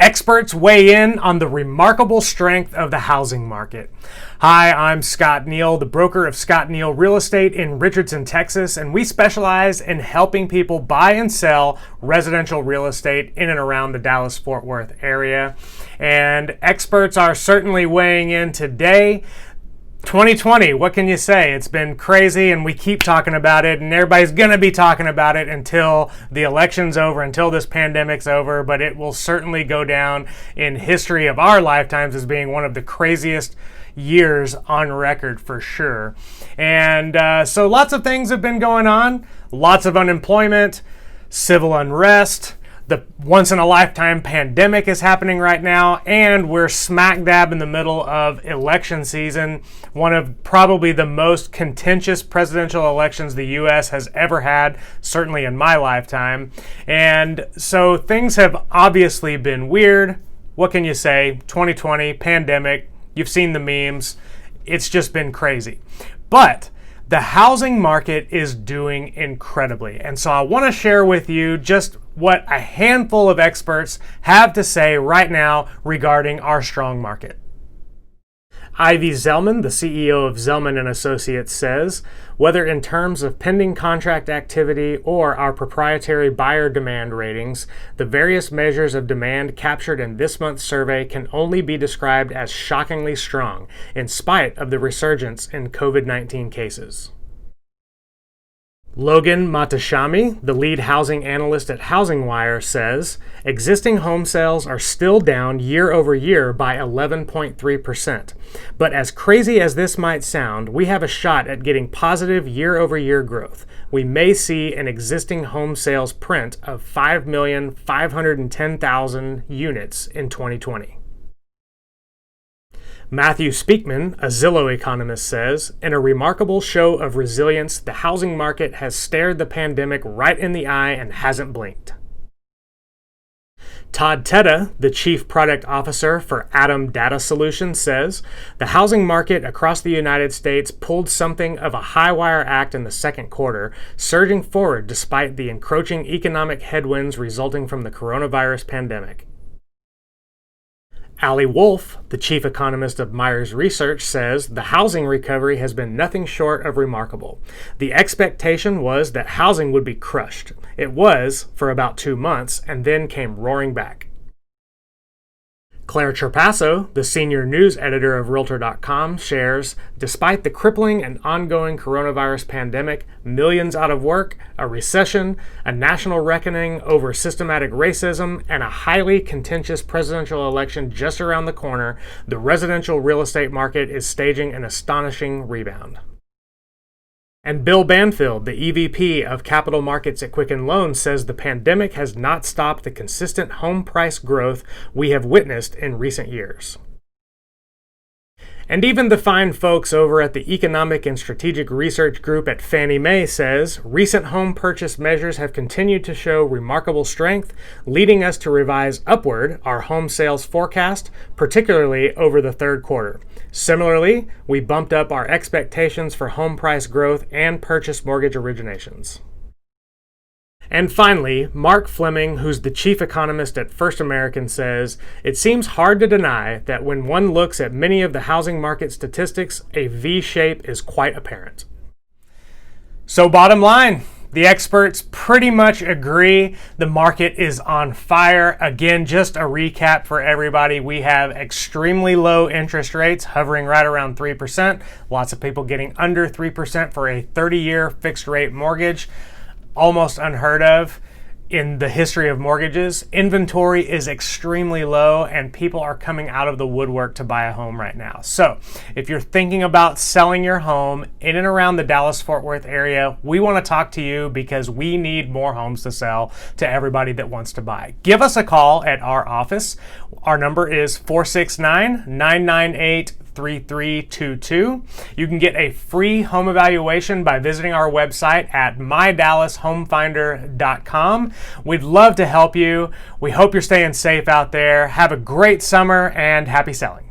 Experts weigh in on the remarkable strength of the housing market. Hi, I'm Scott Neal, the broker of Scott Neal Real Estate in Richardson, Texas, and we specialize in helping people buy and sell residential real estate in and around the Dallas-Fort Worth area. And experts are certainly weighing in today. 2020, what can you say? It's been crazy and we keep talking about it, and everybody's going to be talking about it until the election's over, until this pandemic's over, but it will certainly go down in history of our lifetimes as being one of the craziest years on record for sure. And so lots of things have been going on, lots of unemployment, civil unrest. The once-in-a-lifetime pandemic is happening right now, and we're smack dab in the middle of election season, one of probably the most contentious presidential elections the U.S. has ever had, certainly in my lifetime. And so things have obviously been weird. What can you say? 2020, pandemic, you've seen the memes. It's just been crazy. But the housing market is doing incredibly. And so I want to share with you just what a handful of experts have to say right now regarding our strong market. Ivy Zelman, the CEO of Zelman & Associates, says, whether in terms of pending contract activity or our proprietary buyer demand ratings, the various measures of demand captured in this month's survey can only be described as shockingly strong, in spite of the resurgence in COVID-19 cases. Logan Mohtashami, the lead housing analyst at HousingWire, says, existing home sales are still down year over year by 11.3%. But as crazy as this might sound, we have a shot at getting positive year over year growth. We may see an existing home sales print of 5,510,000 units in 2020. Matthew Speakman, a Zillow economist, says, in a remarkable show of resilience, the housing market has stared the pandemic right in the eye and hasn't blinked. Todd, Teta, the chief product officer for ATTOM Data Solutions, says, the housing market across the United States pulled something of a high-wire act in the second quarter, surging forward despite the encroaching economic headwinds resulting from the coronavirus pandemic. Ali Wolf, the chief economist of Myers Research, says the housing recovery has been nothing short of remarkable. The expectation was that housing would be crushed. It was for about 2 months and then came roaring back. Claire Trapasso, the senior news editor of Realtor.com, shares, despite the crippling and ongoing coronavirus pandemic, millions out of work, a recession, a national reckoning over systematic racism, and a highly contentious presidential election just around the corner, the residential real estate market is staging an astonishing rebound. And Bill Banfield, the EVP of Capital Markets at Quicken Loans, says the pandemic has not stopped the consistent home price growth we have witnessed in recent years. And even the fine folks over at the Economic and Strategic Research Group at Fannie Mae says recent home purchase measures have continued to show remarkable strength, leading us to revise upward our home sales forecast, particularly over the third quarter. Similarly, we bumped up our expectations for home price growth and purchase mortgage originations. And finally, Mark Fleming, who's the chief economist at First American, says, it seems hard to deny that when one looks at many of the housing market statistics, a V-shape is quite apparent. So bottom line, the experts pretty much agree the market is on fire. Again, just a recap for everybody. We have extremely low interest rates hovering right around 3%. Lots of people getting under 3% for a 30-year fixed rate mortgage. Almost unheard of in the history of mortgages. Inventory is extremely low and people are coming out of the woodwork to buy a home right now. So if you're thinking about selling your home in and around the Dallas-Fort Worth area, we want to talk to you because we need more homes to sell to everybody that wants to buy. Give us a call at our office. Our number is 469-998-3322. You can get a free home evaluation by visiting our website at mydallashomefinder.com. We'd love to help you. We hope you're staying safe out there. Have a great summer and happy selling.